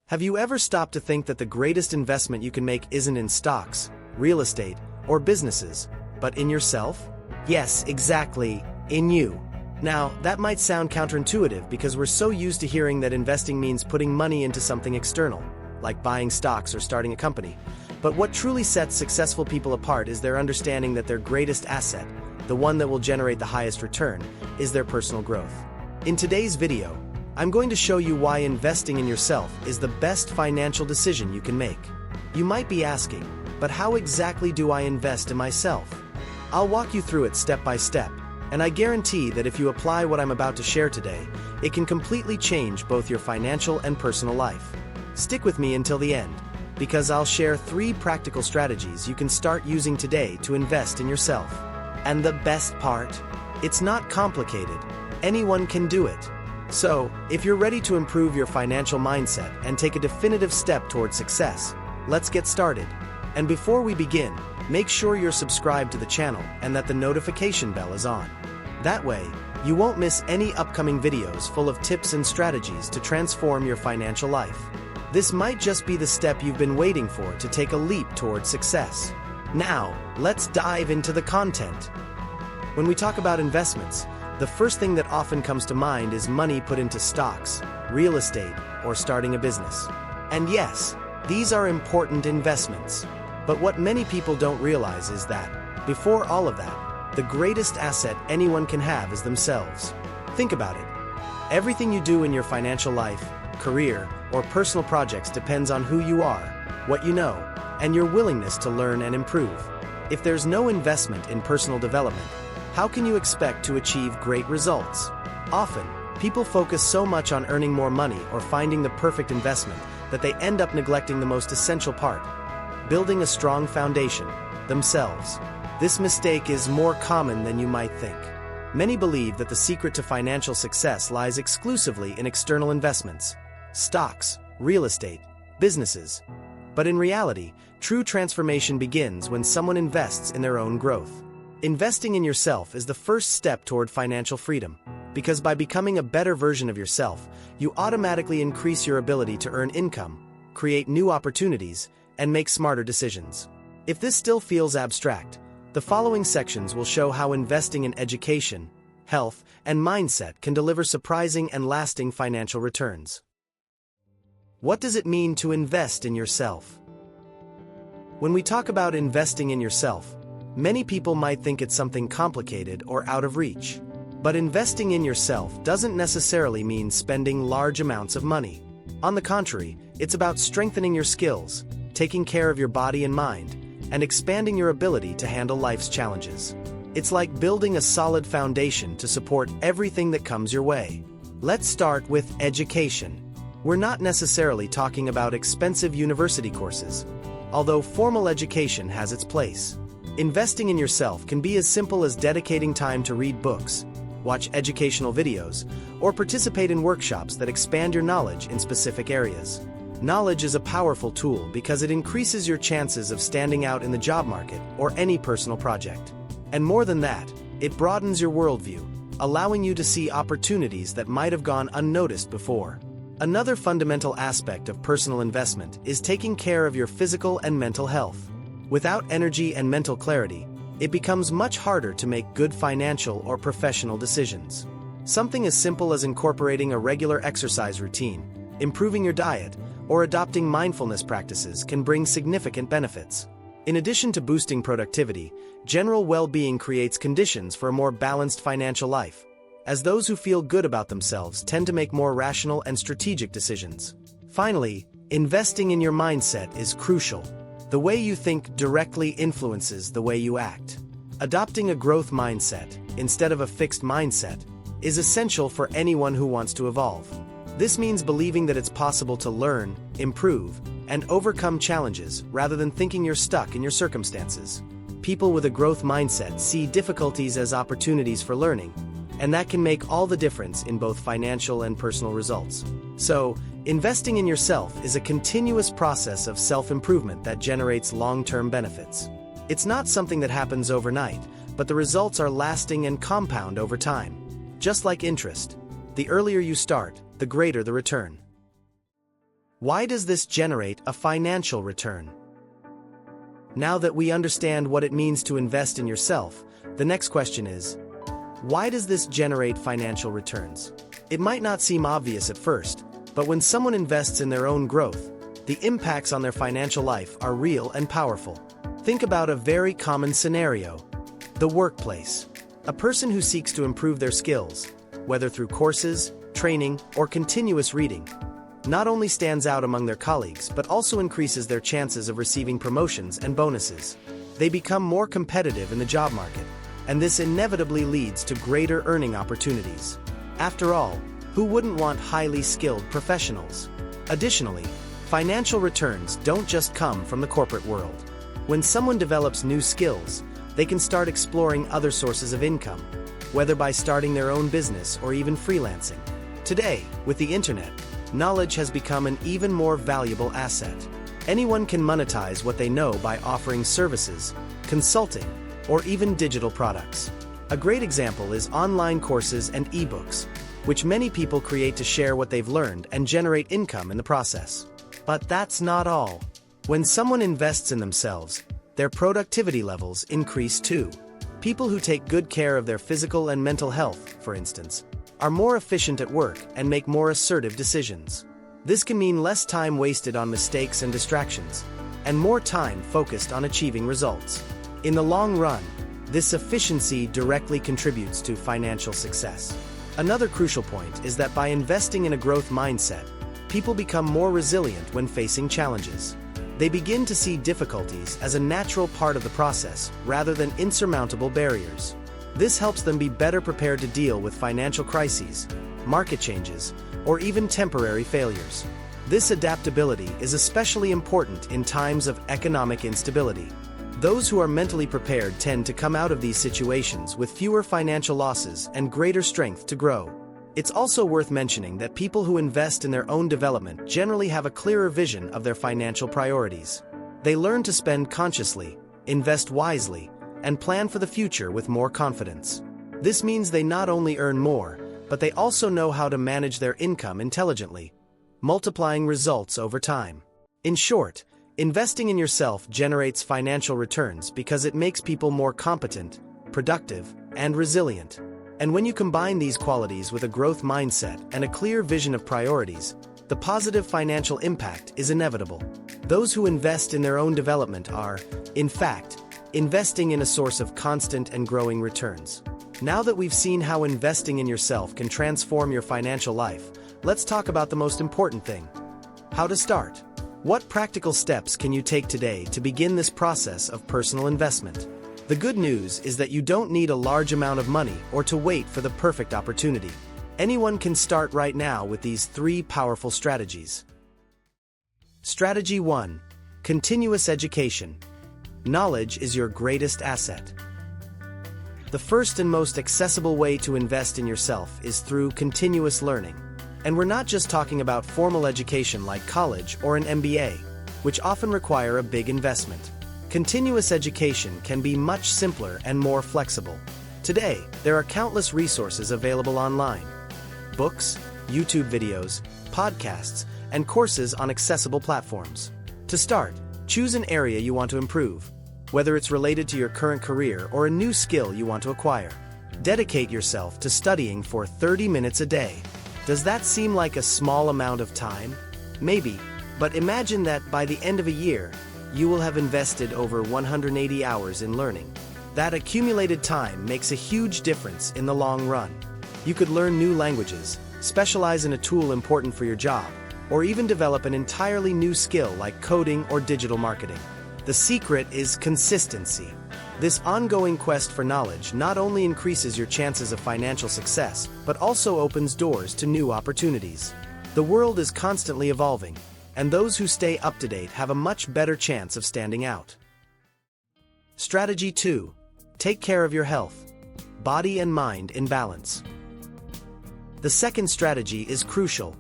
Have you ever stopped to think that the greatest investment you can make isn't in stocks, real estate, or businesses, but in yourself? Yes, exactly, in you. Now, that might sound counterintuitive because we're so used to hearing that investing means putting money into something external, like buying stocks or starting a company. But what truly sets successful people apart is their understanding that their greatest asset, the one that will generate the highest return, is their personal growth. In today's video, I'm going to show you why investing in yourself is the best financial decision you can make. You might be asking, but how exactly do I invest in myself? I'll walk you through it step by step, and I guarantee that if you apply what I'm about to share today, it can completely change both your financial and personal life. Stick with me until the end, because I'll share 3 practical strategies you can start using today to invest in yourself. And the best part? It's not complicated. Anyone can do it. So, if you're ready to improve your financial mindset and take a definitive step toward success, let's get started. And before we begin, make sure you're subscribed to the channel and that the notification bell is on. That way, you won't miss any upcoming videos full of tips and strategies to transform your financial life. This might just be the step you've been waiting for to take a leap toward success. Now, let's dive into the content. When we talk about investments, the first thing that often comes to mind is money put into stocks, real estate, or starting a business. And yes, these are important investments. But what many people don't realize is that, before all of that, the greatest asset anyone can have is themselves. Think about it. Everything you do in your financial life, career, or personal projects depends on who you are, what you know, and your willingness to learn and improve. If there's no investment in personal development, how can you expect to achieve great results? Often, people focus so much on earning more money or finding the perfect investment that they end up neglecting the most essential part: building a strong foundation, themselves. This mistake is more common than you might think. Many believe that the secret to financial success lies exclusively in external investments, stocks, real estate, businesses. But in reality, true transformation begins when someone invests in their own growth. Investing in yourself is the first step toward financial freedom, because by becoming a better version of yourself, you automatically increase your ability to earn income, create new opportunities, and make smarter decisions. If this still feels abstract, the following sections will show how investing in education, health, and mindset can deliver surprising and lasting financial returns. What does it mean to invest in yourself? When we talk about investing in yourself, many people might think it's something complicated or out of reach. But investing in yourself doesn't necessarily mean spending large amounts of money. On the contrary, it's about strengthening your skills, taking care of your body and mind, and expanding your ability to handle life's challenges. It's like building a solid foundation to support everything that comes your way. Let's start with education. We're not necessarily talking about expensive university courses, although formal education has its place. Investing in yourself can be as simple as dedicating time to read books, watch educational videos, or participate in workshops that expand your knowledge in specific areas. Knowledge is a powerful tool because it increases your chances of standing out in the job market or any personal project. And more than that, it broadens your worldview, allowing you to see opportunities that might have gone unnoticed before. Another fundamental aspect of personal investment is taking care of your physical and mental health. Without energy and mental clarity, it becomes much harder to make good financial or professional decisions. Something as simple as incorporating a regular exercise routine, improving your diet, or adopting mindfulness practices can bring significant benefits. In addition to boosting productivity, general well-being creates conditions for a more balanced financial life, as those who feel good about themselves tend to make more rational and strategic decisions. Finally, investing in your mindset is crucial. The way you think directly influences the way you act. Adopting a growth mindset, instead of a fixed mindset, is essential for anyone who wants to evolve. This means believing that it's possible to learn, improve, and overcome challenges rather than thinking you're stuck in your circumstances. People with a growth mindset see difficulties as opportunities for learning, and that can make all the difference in both financial and personal results. So, investing in yourself is a continuous process of self-improvement that generates long-term benefits. It's not something that happens overnight, but the results are lasting and compound over time. Just like interest, the earlier you start, the greater the return. Why does this generate a financial return? Now that we understand what it means to invest in yourself, the next question is, why does this generate financial returns? It might not seem obvious at first, but when someone invests in their own growth, the impacts on their financial life are real and powerful. Think about a very common scenario: the workplace. A person who seeks to improve their skills, whether through courses, training, or continuous reading, not only stands out among their colleagues but also increases their chances of receiving promotions and bonuses. They become more competitive in the job market, and this inevitably leads to greater earning opportunities. After all, who wouldn't want highly skilled professionals? Additionally, financial returns don't just come from the corporate world. When someone develops new skills, they can start exploring other sources of income, whether by starting their own business or even freelancing. Today, with the internet, knowledge has become an even more valuable asset. Anyone can monetize what they know by offering services, consulting, or even digital products. A great example is online courses and ebooks, which many people create to share what they've learned and generate income in the process. But that's not all. When someone invests in themselves, their productivity levels increase too. People who take good care of their physical and mental health, for instance, are more efficient at work and make more assertive decisions. This can mean less time wasted on mistakes and distractions, and more time focused on achieving results. In the long run, this efficiency directly contributes to financial success. Another crucial point is that by investing in a growth mindset, people become more resilient when facing challenges. They begin to see difficulties as a natural part of the process rather than insurmountable barriers. This helps them be better prepared to deal with financial crises, market changes, or even temporary failures. This adaptability is especially important in times of economic instability. Those who are mentally prepared tend to come out of these situations with fewer financial losses and greater strength to grow. It's also worth mentioning that people who invest in their own development generally have a clearer vision of their financial priorities. They learn to spend consciously, invest wisely, and plan for the future with more confidence. This means they not only earn more, but they also know how to manage their income intelligently, multiplying results over time. In short, investing in yourself generates financial returns because it makes people more competent, productive, and resilient. And when you combine these qualities with a growth mindset and a clear vision of priorities, the positive financial impact is inevitable. Those who invest in their own development are, in fact, investing in a source of constant and growing returns. Now that we've seen how investing in yourself can transform your financial life, let's talk about the most important thing: how to start. What practical steps can you take today to begin this process of personal investment? The good news is that you don't need a large amount of money or to wait for the perfect opportunity. Anyone can start right now with these 3 powerful strategies. Strategy 1. Continuous education. Knowledge is your greatest asset. The first and most accessible way to invest in yourself is through continuous learning. And we're not just talking about formal education like college or an MBA, which often require a big investment. Continuous education can be much simpler and more flexible. Today, there are countless resources available online. Books, YouTube videos, podcasts, and courses on accessible platforms. To start, choose an area you want to improve, whether it's related to your current career or a new skill you want to acquire. Dedicate yourself to studying for 30 minutes a day. Does that seem like a small amount of time? Maybe, but imagine that by the end of a year, you will have invested over 180 hours in learning. That accumulated time makes a huge difference in the long run. You could learn new languages, specialize in a tool important for your job, or even develop an entirely new skill like coding or digital marketing. The secret is consistency. This ongoing quest for knowledge not only increases your chances of financial success, but also opens doors to new opportunities. The world is constantly evolving, and those who stay up to date have a much better chance of standing out. Strategy 2. Take care of your health. Body and mind in balance. The second strategy is crucial: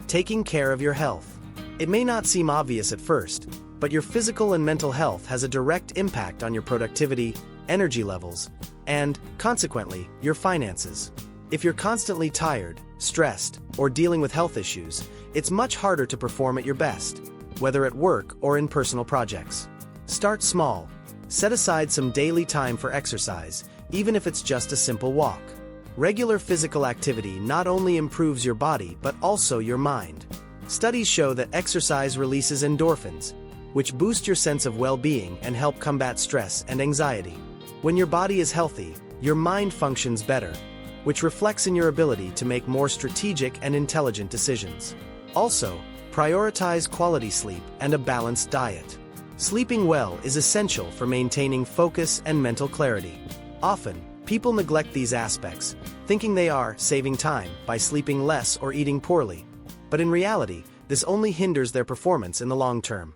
taking care of your health. It may not seem obvious at first, but your physical and mental health has a direct impact on your productivity, energy levels, and, consequently, your finances. If you're constantly tired, stressed, or dealing with health issues, it's much harder to perform at your best, whether at work or in personal projects. Start small. Set aside some daily time for exercise, even if it's just a simple walk. Regular physical activity not only improves your body but also your mind. Studies show that exercise releases endorphins, which boost your sense of well-being and help combat stress and anxiety. When your body is healthy, your mind functions better, which reflects in your ability to make more strategic and intelligent decisions. Also, prioritize quality sleep and a balanced diet. Sleeping well is essential for maintaining focus and mental clarity. Often, people neglect these aspects, thinking they are saving time by sleeping less or eating poorly. But in reality, this only hinders their performance in the long term.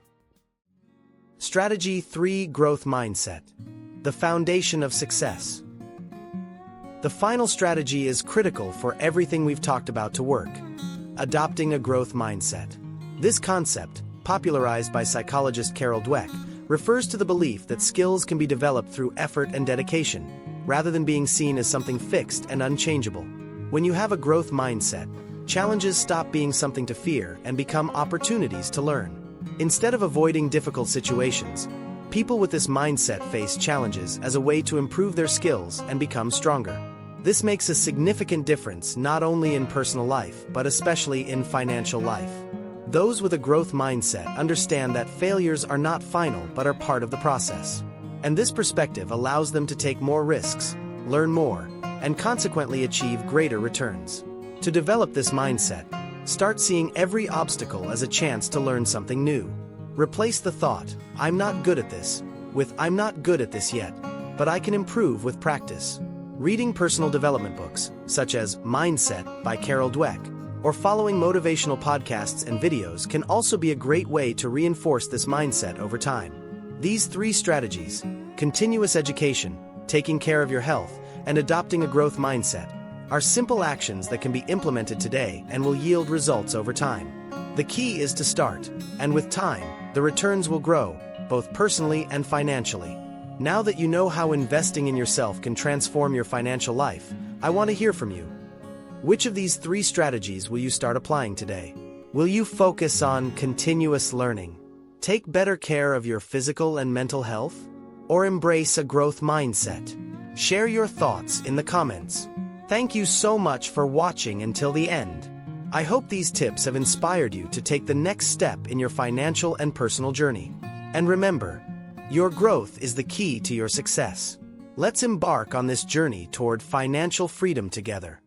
Strategy 3: Growth Mindset. The foundation of success. The final strategy is critical for everything we've talked about to work: adopting a growth mindset. This concept, popularized by psychologist Carol Dweck, refers to the belief that skills can be developed through effort and dedication, rather than being seen as something fixed and unchangeable. When you have a growth mindset, challenges stop being something to fear and become opportunities to learn. Instead of avoiding difficult situations, people with this mindset face challenges as a way to improve their skills and become stronger. This makes a significant difference not only in personal life but especially in financial life. Those with a growth mindset understand that failures are not final but are part of the process. And this perspective allows them to take more risks, learn more, and consequently achieve greater returns. To develop this mindset, start seeing every obstacle as a chance to learn something new. Replace the thought, "I'm not good at this," with "I'm not good at this yet, but I can improve with practice." Reading personal development books, such as Mindset by Carol Dweck, or following motivational podcasts and videos can also be a great way to reinforce this mindset over time. These 3 strategies, continuous education, taking care of your health, and adopting a growth mindset, are simple actions that can be implemented today and will yield results over time. The key is to start, and with time, the returns will grow, both personally and financially. Now that you know how investing in yourself can transform your financial life, I want to hear from you. Which of these 3 strategies will you start applying today? Will you focus on continuous learning, take better care of your physical and mental health, or embrace a growth mindset? Share your thoughts in the comments. Thank you so much for watching until the end. I hope these tips have inspired you to take the next step in your financial and personal journey. And remember, your growth is the key to your success. Let's embark on this journey toward financial freedom together.